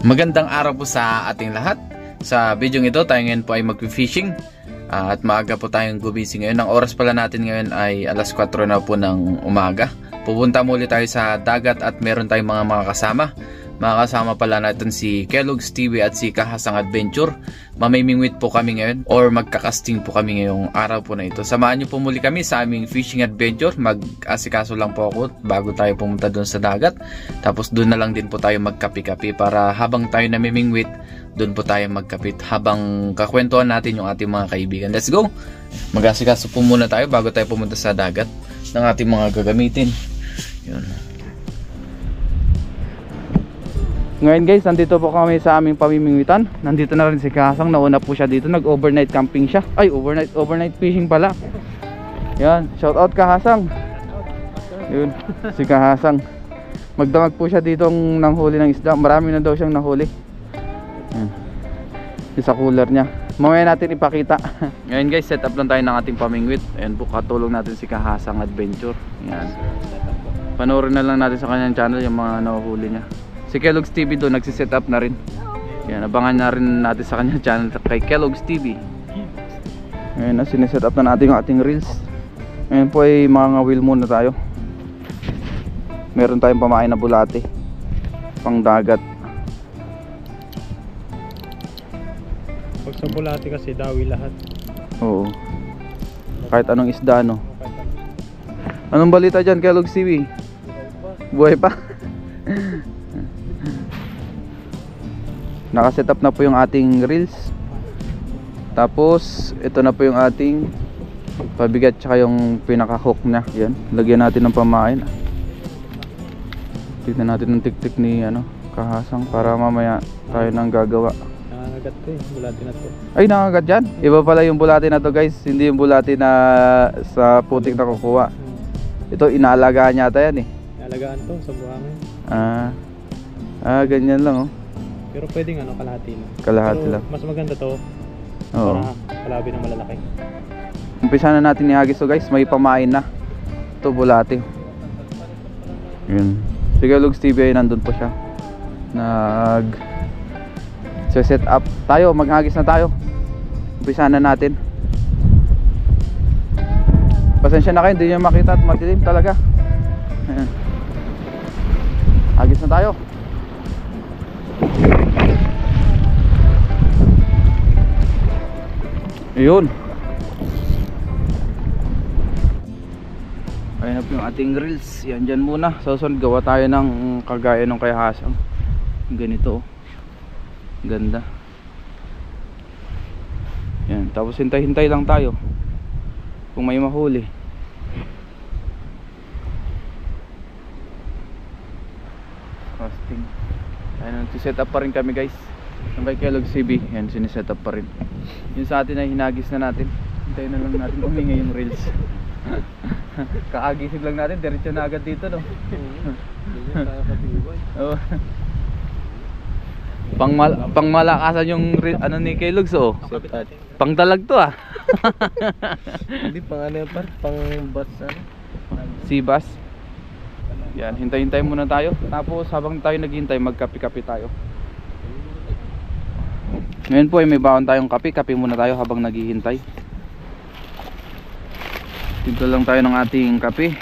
Magandang araw po sa ating lahat. Sa video ito tayo ngayon po ay mag-fishing at maaga po tayong gumising ngayon. Ang oras pala natin ngayon ay alas 4 na po ng umaga. Pupunta muli tayo sa dagat at meron tayong mga kasama. Mga kasama pala natin si Kellogg's TV at si Kahasang Adventure. Mamimingwit po kami ngayon or magkakasting po kami ngayong araw po na ito. Samahan niyo po muli kami sa aming fishing adventure. Mag-asikaso lang po ako bago tayo pumunta doon sa dagat. Tapos doon na lang din po tayo magkapi-kapi para habang tayo namimingwit, doon po tayo magkapit habang kakwentuhan natin yung ating mga kaibigan. Let's go! Mag-asikaso po muna tayo bago tayo pumunta sa dagat ng ating mga gagamitin. Yun. Ngayon guys, nandito po kami sa aming pamimingwitan. Nandito na rin si Kahasang, nauna po siya dito, nag-overnight camping siya. Ay, overnight fishing pala. Yan, shout out Kahasang. Yun, si Kahasang. Magdamag po siya dito ng huli ng isda. Marami na daw siyang nahuli. Yan. Sa cooler niya. Mamaya natin ipakita. Ngayon guys, set up lang tayo ng ating pamingwit. Ayan po, katulong natin si Kahasang Adventure. Yan. Panoorin na lang natin sa kanyang channel yung mga nahuhuli niya. Si Kellogg's TV doon nagsiset up na rin. Yan, abangan na rin natin sa kanyang channel kay Kellogg's TV. Ngayon na, sineset up na natin yung ating reels. Ngayon po ay mga wheel muna tayo. Meron tayong pamain na bulate, pang dagat. Pag sa bulate kasi dawi lahat. Oo. Kahit anong isda, no? Anong balita dyan, Kellogg's TV? Buhay pa? Nakaset up na po yung ating reels. Tapos ito na po yung ating pabigat tsaka yung pinaka hook nya. Yan, lagyan natin ng pamain. Tignan natin ng tik-tik ni Kahasang para mamaya tayo nang gagawa. Nangangagat to eh, bulate na to. Ay, nangangagat dyan? Iba pala yung bulate na to guys. Hindi yung bulate na sa putik na kukuha. Ito inaalagaan yata yan eh. Inaalagaan to sa buhangin. Ganyan lang oh. Pero pwedeng kalahati lang. Kalahati lang. Mas maganda to. Oo. Para kalabi ng malalaki. Umpisa na natin ihagis to guys. May pamain na. Ito bulate. Yun. Si Kellogg's TV ay nandun po siya. Set up tayo. Maghagis na tayo. Umpisa na natin. Pasensya na kayo. Hindi nyo makita at madilim talaga. Ayan. Hagis na tayo. Ayun. Ayun na po yung ating reels. Yan dyan muna. Sa susunod gawa tayo ng kagaya ng kay Hasang. Ganito oh. Ganda. Yan. Tapos hintay-hintay lang tayo kung may mahuli. Casting. Ayun, set up pa rin kami guys. Yung kay Kellogg's TV, yan, siniset up pa rin. Yung sa atin ay hinagis na natin. Hintayin na lang natin umingay yung reels. Kakagising lang natin, diretso na agad dito no. Oh. Pangmalakasan yung ni Kellogg's oh. Pangdalag to ah. Hindi pang pang bus Sea bass. Yan, hintay-hintay muna tayo. Tapos habang tayo naghihintay, magkapi-kapi tayo. Ngayon po ay may baon tayong kape. Kape muna tayo habang naghihintay. Dito lang tayo ng ating kape.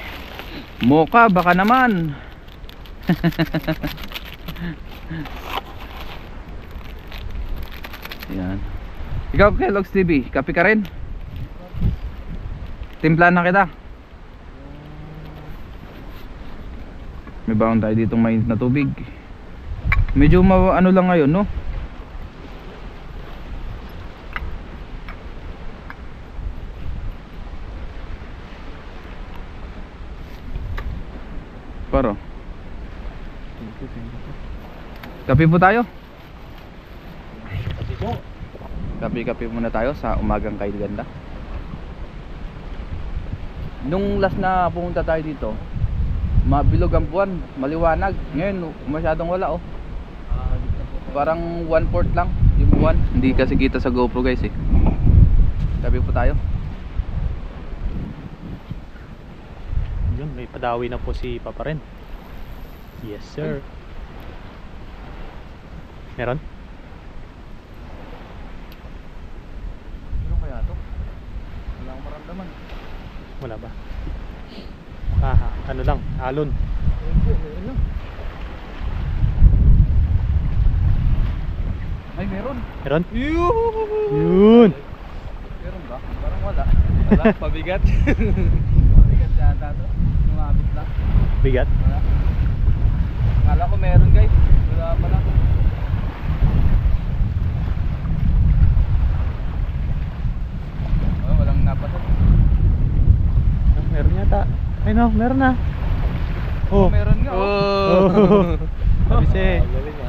Mocha, baka naman. Yan. Ikaw Kellogg's TV, kape ka rin? Timplan na kita. May baon tayo ditong mainit na tubig. Medyo ano lang ngayon no? Paro. Kape po tayo. Kape muna tayo sa umagang kaiganda. Nung last na pumunta tayo dito, mabilog ang buwan, maliwanag. Ngayon masyadong wala oh. Parang 1/4 lang yung buwan. Hindi kasi kita sa GoPro guys eh. Kape po tayo. Yun, may padawi na po si Papa Ren. Yes sir. Meron? Ano kaya to? Wala akong maramdaman. Wala ba? Ano lang, alon. Ay, meron. Meron? Yun! Yun! Meron ba? Parang wala. Wala, pabigat. Pabigat yata to. Lumabit lang. Bigat? Wala. Akala ko meron guys. Wala pala. Oh, walang napasok. Meron yata. Ay no, meron na. Oh, meron nga. Oh. Abise.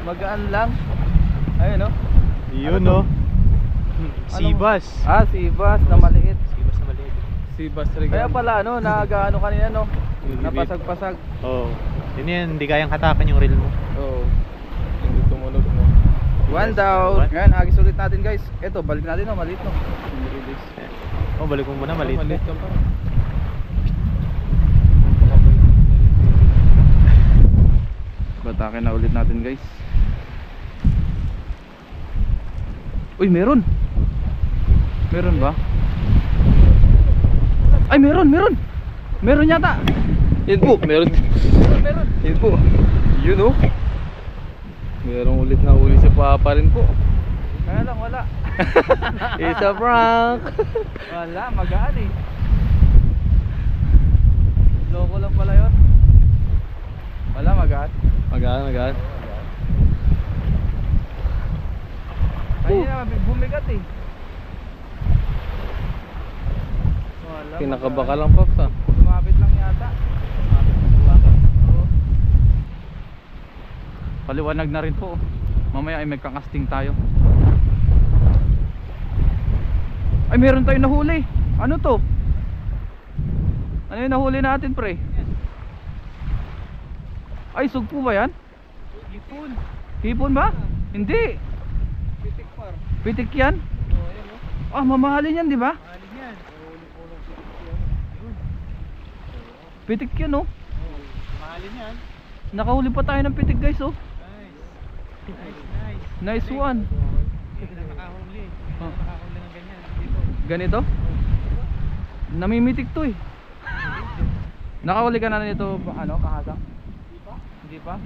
Magaan lang. Ayun oh. Yun no. Sibas. Ah, sibas na maliit. Sibas na maliit. Sibas rin. Kaya pala ano, nagaano kanina no. Yung Napasag-pasag. Oo. Yun yan, hindi kayang hatakan yung reel mo. Oo. Hindi tumunog mo. One down. Ngayon, agis ulit natin guys. Ito, balik natin no, maliit no. Oh, balik mo muna, maliit. Maliit lang pa. Batakin na ulit natin guys. Uy, meron. Meron ba? Ay, meron. Meron yata. Yan po, meron. Meron. Yan po. Yun oh. Merong ulit na uli sa papa rin po. Kaya lang wala. It's a prank. Wala, magaan eh. Loko lang pala yun. Wala, magaan. Magaan. Ay, bumigat eh. Wala, Kinakaba ka magaan. lang, Pops ah. Lumapit lang yata. Oo. Paliwanag na rin po. Mamaya ay magkakasting tayo. Ay, meron tayong nahuli. Ano to? Ano yung nahuli natin, pre? Ay, sugpo ba yan? Hipon. Hipon ba? Hindi. Pitik par. Pitik yan? Oh, ayan oh. Ah, mamahalin yan, di ba? Mahalin yan. Pitik yan, oh. Mahalin yan. Nakahuli pa tayo ng pitik, guys, oh. Nice. Nice one. Nakahuli. Oh. Nakahuli ng ganyan. Dito. Ganito? Namimitik to eh. Nakahuli ka na nito, ano, kahasang? Hindi pa?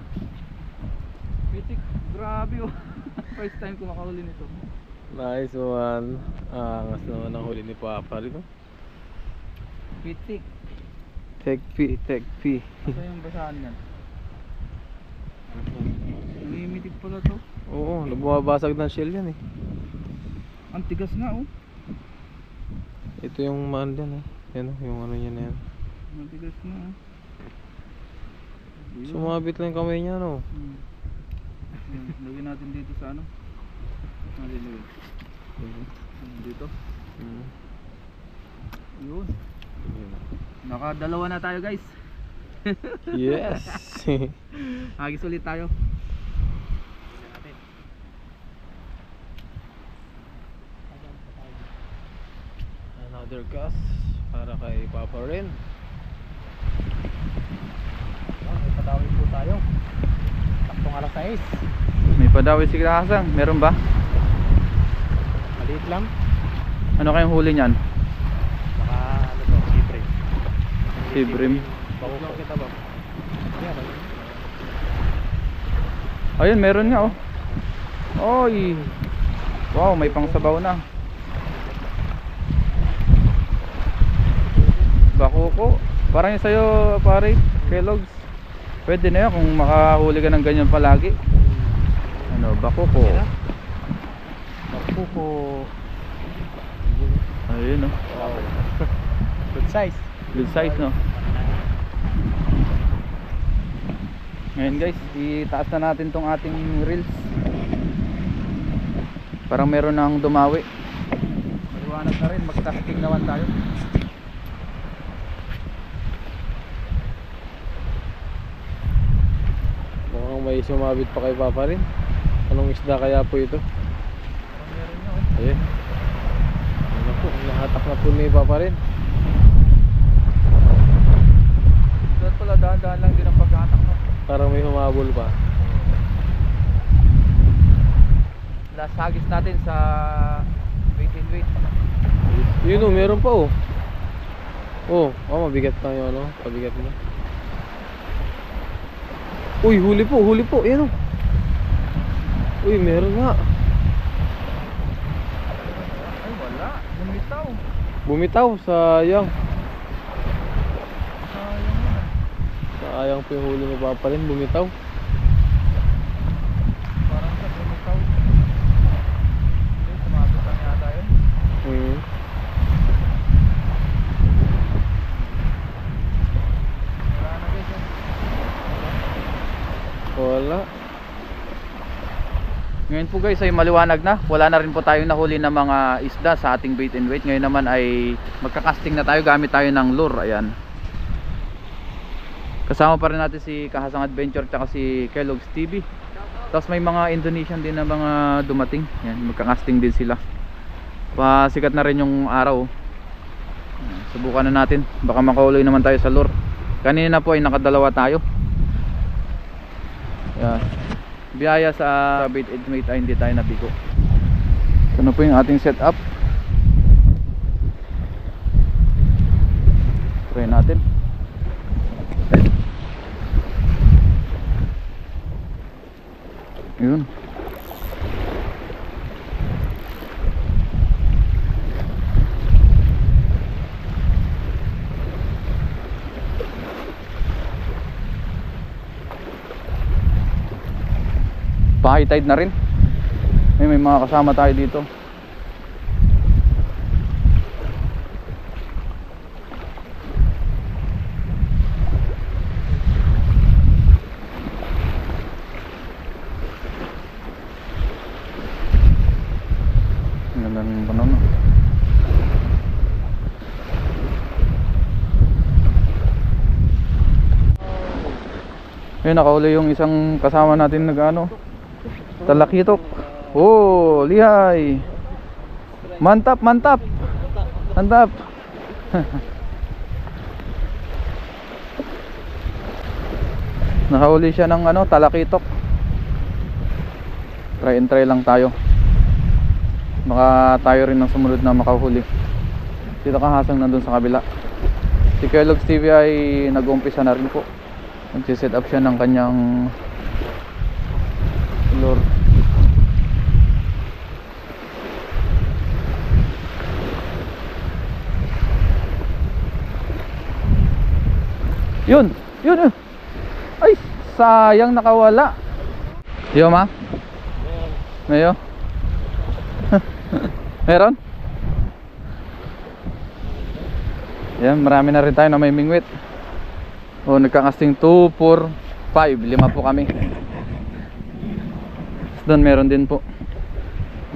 Pitik, grabe oh. First time ko makahuli nito. Nice one. Angas naman ang huli ni Papa rin. Pitik. Take P. Ito yung basahan yan. Namimitik pala to. Oo, bumabasag ng shell yan eh. Ang tigas nga oh. Ito yung maan yan eh. Yan oh, yung ano niya na yan. Ang tigas nga oh. Sumabit lang yung kamay niya no. Yan, lagyan natin dito sa ano. Maliliit. Dito. Yun. Nakadalawa na tayo guys. Yes. Agis ulit tayo. Another cast para kay Papa rin. May padawin po tayo. Taktong alas 6. May padawi si Hasang. Meron ba? Maliit lang. Ano kayong huli niyan? Baka ano to, sibrim. Sibrim. Bago lang kita ba? Yan. Ayun, meron nga oh. Oy. Wow, may pangsabaw na. Bakoko. Parang yung sa'yo, pare, Kellogg's. Pwede na yan kung makahuli ka ng ganyan palagi. Ano, bakoko. Bakoko. Ayun oh. Wow. Good size. Good size no. Ngayon guys, itaas na natin tong ating reels. Parang meron nang dumawi. Maliwanag na rin, magkasking naman tayo. Mukhang may sumabit pa kay Papa rin. Anong isda kaya po ito? Meron na oh. Ayun. Ano po, nahatak na po ni Papa rin. Doon pala, dahan-dahan lang din ang pagkatak no. Parang may humabol pa. last hagis natin sa bait and weight. Yun oh, meron pa oh. Mabigat pa yung ano, pabigat mo. Uy, huli po, yan oh. Uy, meron nga. Ay wala, bumitaw. Bumitaw, sayang. Sayang na. Sayang po yung huli ni Papa rin, bumitaw. Parang sa bumitaw. Hindi, sumabot lang yata yun. Wala na guys eh. Wala. Ngayon po guys ay maliwanag na. Wala na rin po tayong nahuli na mga isda sa ating bait and weight. Ngayon naman ay magkakasting na tayo. Gamit tayo ng lure. Ayan. Kasama pa rin natin si Kahasang Adventure at si Kellogg's TV. Tapos may mga Indonesian din na mga dumating. Ayan, magkakasting din sila. Pasikat na rin yung araw. Ayan, subukan na natin. Baka makahuli naman tayo sa lure. Kanina po ay nakadalawa tayo. Ayan. Biyaya sa bait and weight ay hindi tayo nabigo. Ito na po yung ating setup. Try natin. Yun. Pa-high tide na rin. May mga kasama tayo dito. Ganda ng panahon. Ayun, nakahuli yung isang kasama natin nag-ano, talakitok. Oh, lihay. Mantap. Nakahuli siya ng ano, talakitok. Try and try lang tayo. Baka tayo rin ang sumunod na makahuli. Dito Kahasang nandun sa kabila. Si Kellogg's TV ay nag-umpisa na rin po. Nagsiset up siya ng kanyang lure. Yun. Ay, sayang nakawala. Yo ma? Mayo? Meron? Yan, marami na rin tayo na may mingwit. O, nagkakasting 2, 4, 5, 5 po kami. Doon meron din po.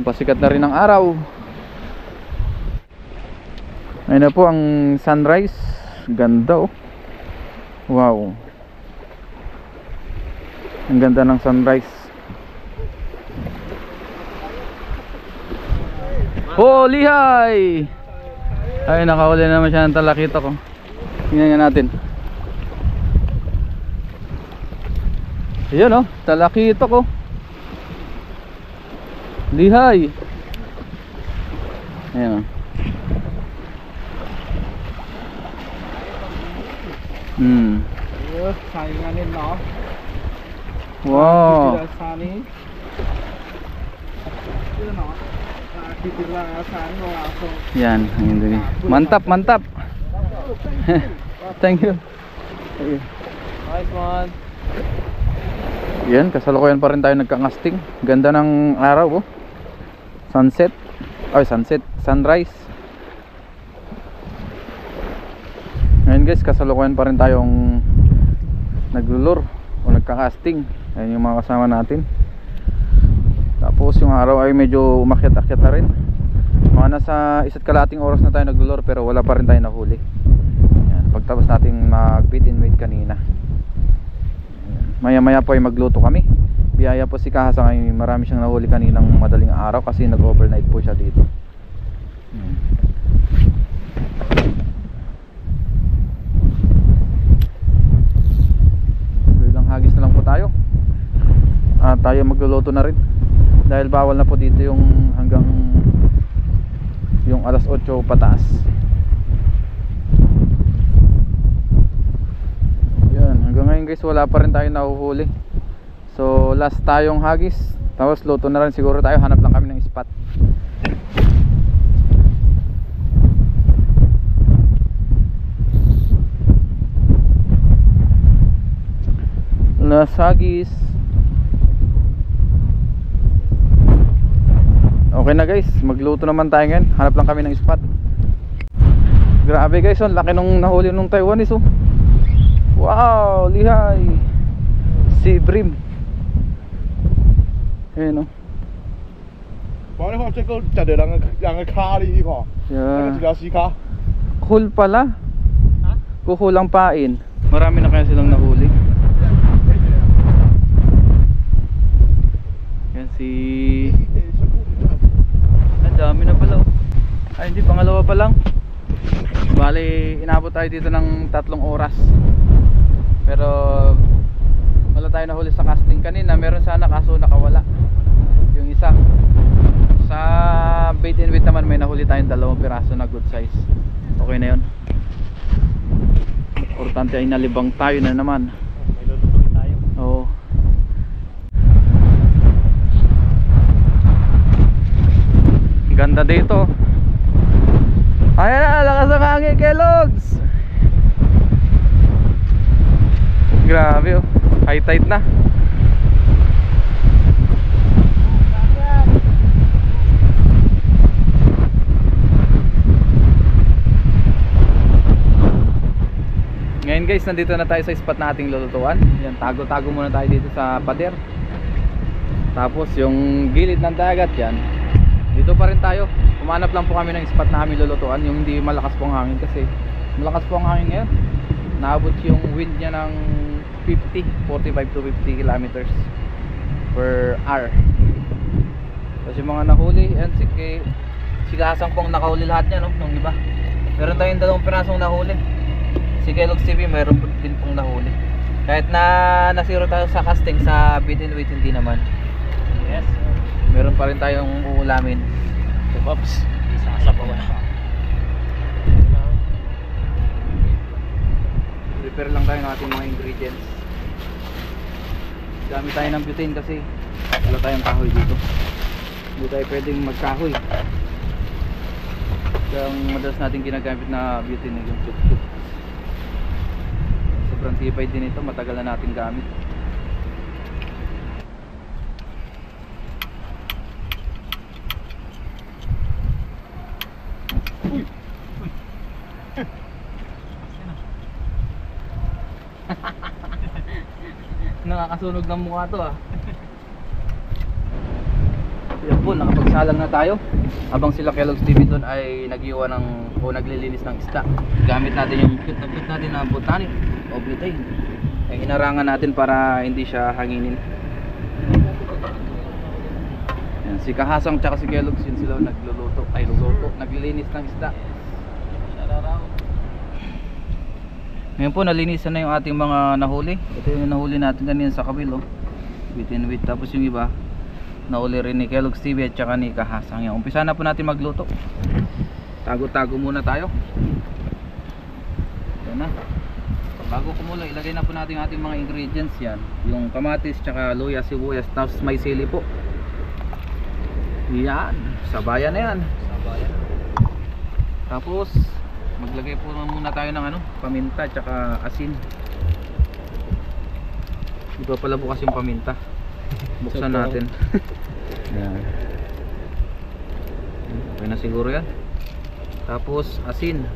Pasikat na rin ang araw. Ayun na po ang sunrise. Ganda oh. Wow. Ang ganda ng sunrise. Oh, lihay! Ay, nakahuli naman siya ng talakitok ko. Tingnan nga natin. Ayan oh, talakitok oh. Lihay. Ayan oh. Sayanganin no. Wow. Sani. Yan, ayun din. Mantap. Thank you. Nice one. Yan, kasalukuyan pa rin tayo nagkangasting. Ganda ng araw oh. Sunset. Sunrise. Ngayon guys, kasalukuyan pa rin tayong naglulur o nagkakasting. Ayan yung mga kasama natin. Tapos yung araw ay medyo umakyat-akyat na rin. Mga nasa 1.5 oras na tayo naglulur pero wala pa rin tayo nahuli. Ayan, pagtapos natin mag-bait and weight kanina. Maya po ay magluto kami. Biyaya po si Kahasang ay marami siyang nahuli kaninang madaling araw kasi nag-overnight po siya dito. Ilang hagis na lang po tayo. Tayo magluluto na rin. dahil bawal na po dito yung hanggang yung alas 8 pataas. Yan, hanggang ngayon guys wala pa rin tayo nahuhuli. So last tayong hagis, tapos luto na rin siguro tayo, hanap lang kami ng spot. Last hagis. Okay na guys, magluto naman tayo ngayon. Hanap lang kami ng spot. Grabe guys, ang laki nung nahuli nung Taiwanese oh. Wow, lihay. Sea bream. Ayan oh. 哇！你看这个真的两个卡的一块，那个 Yeah. 几条西卡。 Kuhul pala. Kuhulang pain. Marami na kaya silang nahuli. Yan si... Ang dami na pala oh. Ay hindi, pangalawa pa lang. Bali, inabot tayo dito ng 3 oras. Pero wala tayo nahuli sa casting kanina. Meron sana kaso nakawala yung isa. Sa bait and wait naman may nahuli tayong 2 piraso na good size. Okay na yun. Importante ay nalibang tayo na naman. May lulutuin tayo. Oo. Ganda dito. Ayan na, lakas ang hangin, Kellogg's. Grabe oh. High tide na. Ngayon guys, nandito na tayo sa spot na ating lulutuan. Yan, tago-tago muna tayo dito sa pader. Tapos yung gilid ng dagat yan, dito pa rin tayo. Umanap lang po kami ng spot na aming lulutuan, yung hindi malakas po ang hangin kasi malakas po ang hangin ngayon. Naabot yung wind niya ng 45 to 50 kilometers per hour. Tapos yung mga nahuli, yan si Gasang pong nakahuli lahat niya no, nung iba. Meron tayong 2 pirasong nahuli. Si Kellogg's TV mayroon din pong nahuli. Kahit na nasiro tayo sa casting sa bait and wait, hindi naman. Yes. Meron pa rin tayong uulamin. Pops. Isasabaw na. Prepare lang tayo ng ating mga ingredients. Gamit tayo ng butane kasi wala tayong kahoy dito. Hindi tayo pwedeng magkahoy. Kaya ang madalas natin ginagamit na butane yung tuk-tuk. Sobrang tipay din ito, matagal na natin gamit. Nakakasunog ng mukha to ah. Yan po, nakapagsalang na tayo. Habang sila Kellogg's TV doon ay nag-iwan ng o naglilinis ng isda. Gamit natin yung cute natin na botanic o butane. Ay inarangan natin para hindi siya hanginin. Yan, si Kahasang tsaka si Kellogg's yun sila nagluluto, naglilinis ng isda. Ngayon po nalinisan na yung ating mga nahuli. Ito yung nahuli natin kanina sa kabilo. Wait and wait. Tapos yung iba nahuli rin ni Kellogg's TV at saka ni Kahasang. Yan, umpisa na po natin magluto. Tago-tago muna tayo. Ito na. Bago kumulo, ilagay na po natin ating mga ingredients yan. Yung kamatis, tsaka luya, sibuyas, tapos may sili po. Yan, sabayan na yan. Sabayan. Tapos maglagay po muna tayo ng paminta tsaka asin. Iba pala bukas yung paminta. Buksan natin. Yan. Okay na siguro yan. Tapos asin.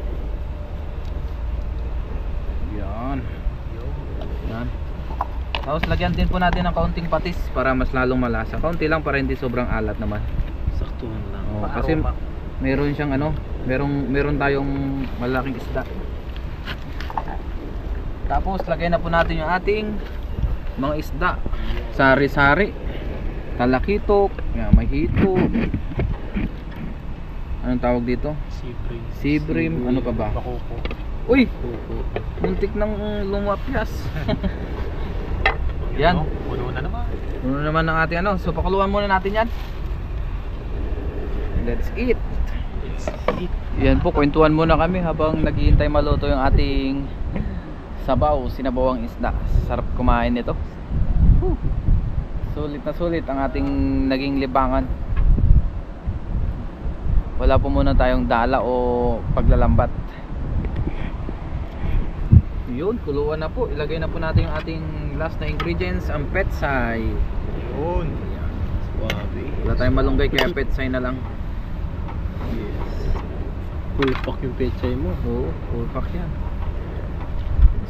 Yan. Yan. Tapos lagyan din po natin ng kaunting patis para mas lalong malasa. Kaunti lang para hindi sobrang alat naman. Saktuhan lang. Oh, kasi meron siyang meron tayong malaking isda. Tapos lagay na po natin yung ating mga isda. Sari-sari, talakitok, may hito. Anong tawag dito? Sea bream, ano pa ba? Bakoko. Uy! Muntik nang lumapyas. Yan. Puno na naman. Puno naman ng ating ano. So pakuluan muna natin yan. Let's eat. Yan po, kwentuhan muna kami habang naghihintay maluto yung ating sabaw, sinabawang isda. Sarap kumain nito. Sulit na sulit ang ating naging libangan. Wala po muna tayong dala o paglalambat. Yun, kuluan na po. Ilagay na po natin yung ating last na ingredients, ang petsay. Yun. Swabe. Wala tayong malunggay kaya petsay na lang. Full pack yung pechay mo. Oo, full pack yan.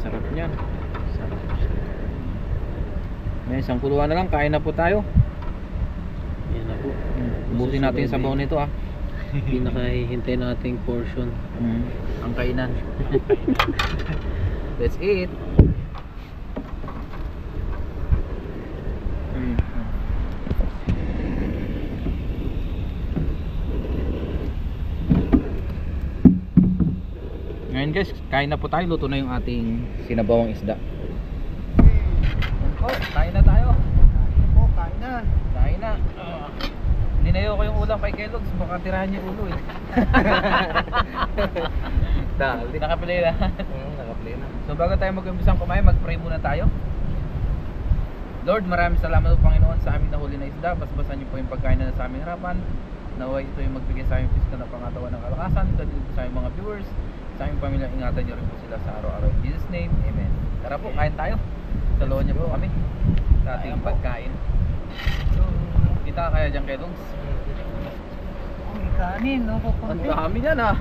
Sarap niyan. May isang kuluan na lang, kain na po tayo. Yan na po. Ubusin natin yung sabaw nito ah. Pinakahihintay nating portion. Ang kainan. Let's eat. Ngayon guys, kain na po tayo. Luto na yung ating sinabawang isda. Oh, kain na tayo. Oh, kain na. Kain na. Ninayo ko yung ulam kay Kellogg's, baka tirahan niya yung ulo eh. Dali. Nakaplay na. Nakaplay na. So bago tayo mag-umpisang kumain, mag-pray muna tayo. Lord, maraming salamat po Panginoon sa aming nahuli na isda. Basbasan niyo po yung pagkain na sa aming harapan. Naway ito yung magbigay sa aming piskal na pangatawan ng kalakasan. Ganito po sa aming mga viewers. Sa aming pamilya, ingatan niyo rin po sila sa araw-araw. In Jesus' name, Amen. Tara po, kain tayo. Saluhan niyo po kami sa ating pagkain. Kita kaya dyan kay Dogs? May kanin, no? Ang dami niyan ah.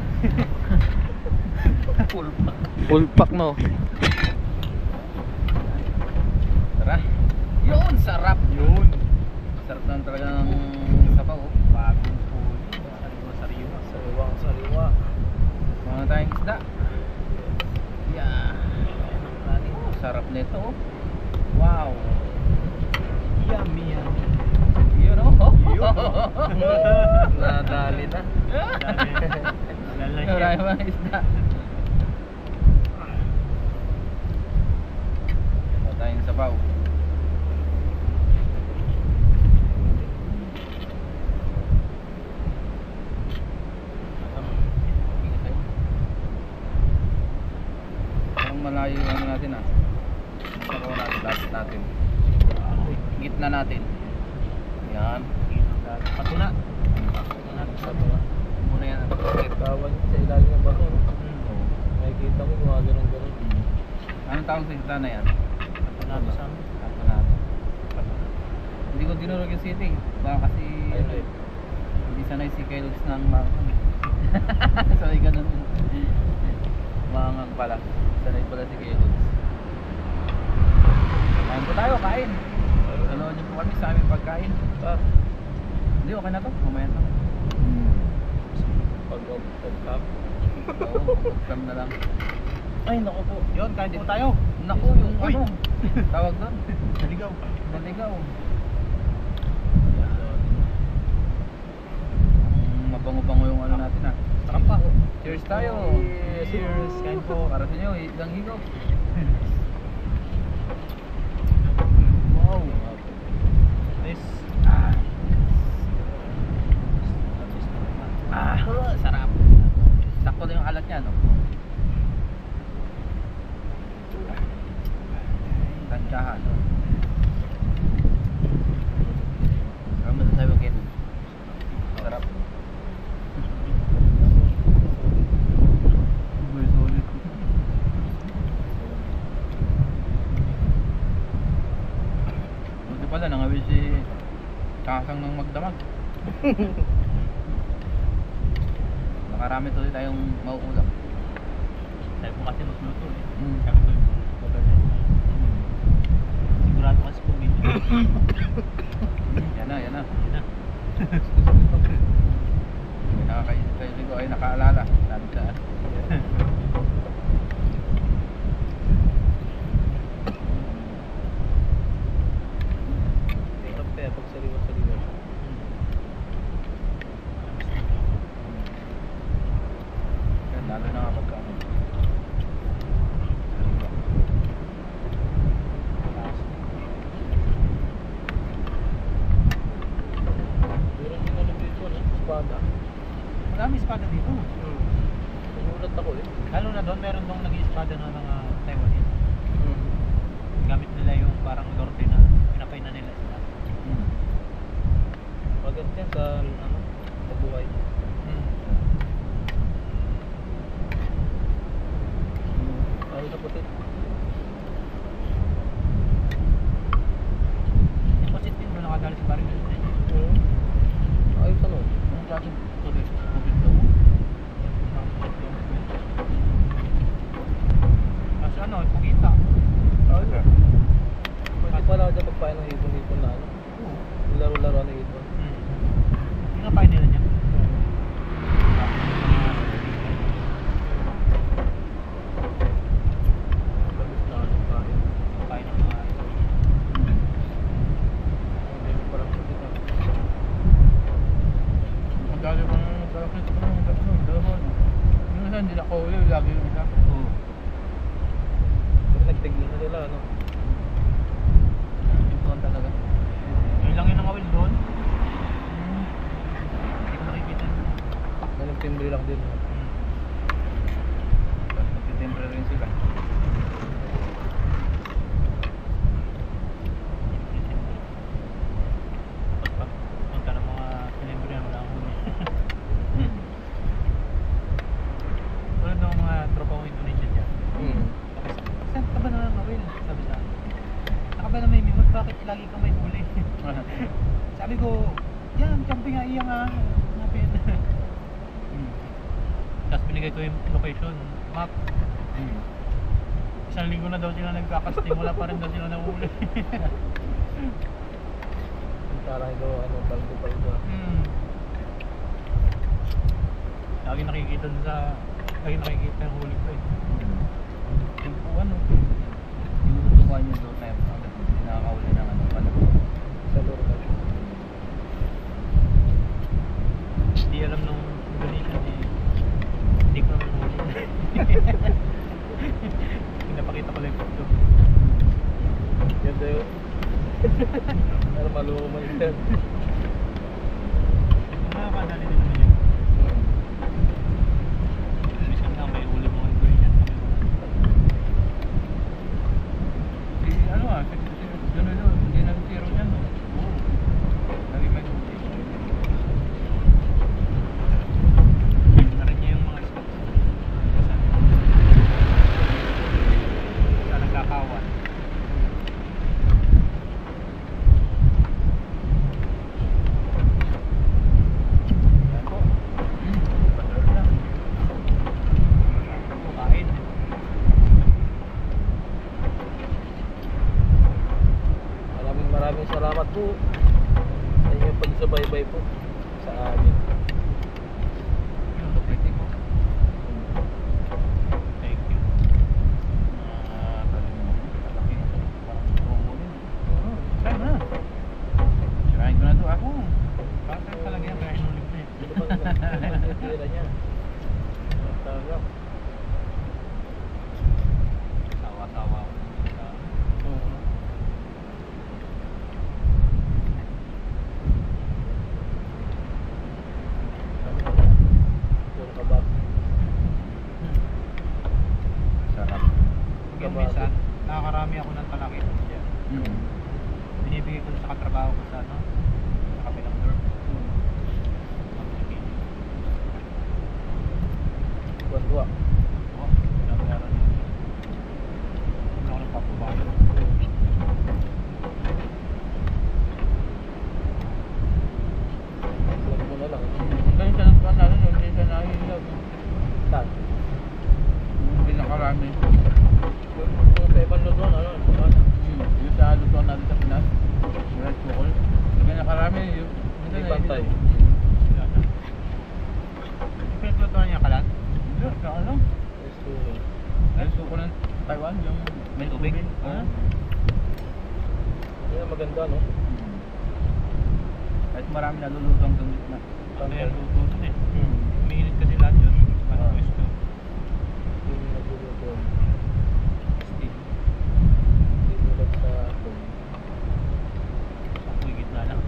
Full pack no. Tara. Yun, sarap. Yun. Sarap lang talaga ng sabaw. Bagong puno. Sariwa. Sariwang sariwa. Mga tayong isda. Yeah. Sarap nito oh. Wow. Yummy, yummy. Yun oh. Yun. Nadali na. Marami mga isda. Mga tayong sabaw. Parang malayo yung ano natin ah. Sabaw natin, last natin. Gitna natin. Yan. Patuna. Patuna. Muna yan. Kawan sa ilalim ng bato. Makikita mo gumagano'n-ganon. Anong tawag sa isda na yan? Patunado sa amin. Patunado. Hindi ko dinurog yung city. Baka kasi Ayun. hindi sanay si Kellogg's ng mangang. Sanay ganun. Mangang pala. Sanay pala si Kellogg's. Kain po tayo, kain. Saluhan niyo po kami sa aming pagkain. Hindi, okay na to. Mamaya na. Pag-up. Oo, pagkam na lang. Ay, naku po. Yun, kain po tayo. Naku, yung Uy! ano. Tawag doon. Naligaw. Naligaw. Mabango-bango yung ano natin ah. Sarap pa. Cheers tayo. Cheers. Kain po. Para sa inyo, ilang higaw. Wow. Nice. Sarap. Sakto na yung alat niya, no? Tansyahan, no? Kamu na tayo again. Sarap. Sulit. Buti pala, nangawin si Kasang ng magdamag. Nakarami tuloy tayong mauulam. Tayo po kasi magluto eh. Mm. Kami po yung magaling. Sigurado kasi po medyo. Yan na, yan na. Yun na. May nakakaisip tayo ligo ay nakaalala. Sabi saan. Sarap kaya pag sariwa-sariwa siya. Yan, lalo na kapag ano. parang norte na pinapay na nila sila. Maganda yan sa ano, sa buhay. Ay, na puti. Yung pasit din doon nakadali si Barry Nilsson. Ayos ano? Ang klaseng tubig daw. Kasi ano, pugita. Ayos. Pwede pala ako dyan pagpain ng hipon-hipon na ano. Laro-laro ng hipon. Pinapay nila niya. Bagus na ano kain. Pagkain ng mga Hindi mo parang puti na. Ang dali pa nang nagkalakit ko ng dalawa. Yung isa hindi na kauli, lagi yung isa. Oo. Kasi nagtigil na nila ano. Ito talaga. Yun lang yung nakawil doon. Hindi ko nakikita. May nagtimbre lang din. Nagtitemper rin sila. Punta ng mga tinembro yan, wala akong huli. Tulad ng mga tropa kong Indonesia dyan. Saan ka ba na nakawil? Sabi sa akin. Saan ka ba na may mimot? Bakit lagi kang may huli? Sabi ko, yan, camping nga iya nga. Hanapin. Tapos binigay ko yung location, map. Isang linggo na daw sila nagkakasting, wala pa rin daw sila nahuli. Parang ito ano, paldo-paldo. Lagi nakikita dun sa, lagi nakikita yung huli ko eh. Yung po ano, tinututukan yung doon na yung hindi nakakauli ng ano pala. Sa loro na. Hindi alam nung Indonesian eh. Hindi ko naman huli. Pinapakita ko lang yung photo. Ganda yun. Pero maluho mo yun. Nakakadali din naman yun. Minsan nga may huli mo Indonesian. Si ano ah, doon hindi na zero dyan. Oo. Lagi may huli. Yun na rin niya yung mga spots. Sa nagkakawan. Yan po. Patrol lang. Kain. Maraming salamat po sa inyong pagsubaybay po sa amin. Yung lupriti ko. Thank you. Kalaki na ito. Parang tungo din. Try mo na. Sirahin ko na ito ako. Bakit talaga yan kaya inulit na eh. Ito ba naman tira niya? Talaga. Sawa-sawa ako. Puro kabak. Sarap. Yung minsan, nakakarami ako ng talakit. Binibigay ko sa katrabaho ko sa ano, sa kabilang door. Buwan-buwa. Oo, binabayaran yun. Huwag na ako nagpapabayo. Vlog mo na lang. Ganyan siya ng panalo, hindi siya nahihilag. Saan? Hindi nakarami. Yung sa ibang lutuan, ano? Yung sa lutuan natin sa Pinas, rice bukol. Hindi nakarami. Hindi pantay. Pinaglutuan niya kalat? Hindi, sa ano? Yes, tuloy. Rice bukol ng Taiwan, yung May tubig? Oo. Yan ang maganda, no? Kahit marami naluluto ang gambit na. Ano yung luto dun eh. Umiinit kasi lahat yun. Parang pwesto. Yung nagluluto. Steam. Hindi tulad sa akin. Sa apoy gitna lang.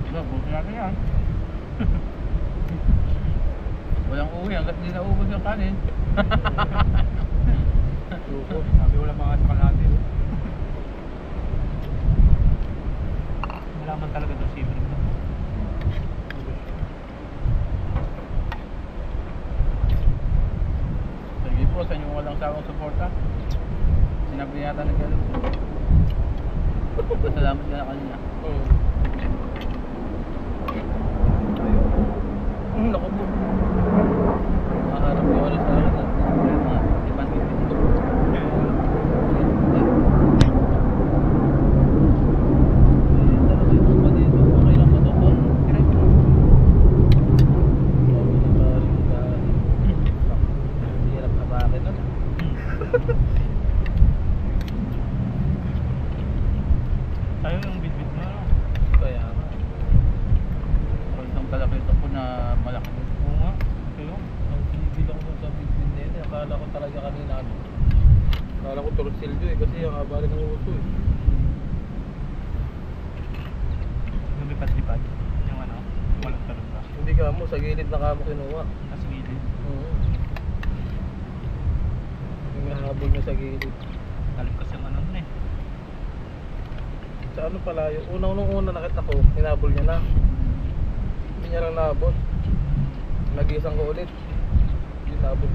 Diba, buti natin yan. Walang uwi hanggat hindi naubos yung kanin. Sabi wala mga kalahati. Malaman talaga daw si Ibrig. Sige po sa inyong walang sawang suporta. Sinabi yata na gano'n. Salamat ka na kanina. Naku po. Makaharap ko ulit sa akin. Ipan ito. Talaga yung mga dito. Okay lang ba ito po? Hirap na bakit nun? Tayo yung bit-bit mo, ano? Kaya nga. Kung isang kalaki ito po na malaki. Oo nga. Kayo. Ang binibilang ko sa big-bin na yun, akala ko talaga kanina ano. Akala ko torsilyo eh, kasi ang haba rin ng uso eh. Lumipad-lipad. Yung ano, walang talon ba? Hindi ka mo, sa gilid na kamo kinuha. Nasa gilid. Oo. Yung nahabol niya sa gilid. Talip kasi yung ano nun eh. Sa ano pala, yung unang nakita ko, hinabol niya na. Hindi niya lang naabot. Nagisang ko ulit. Hindi naabot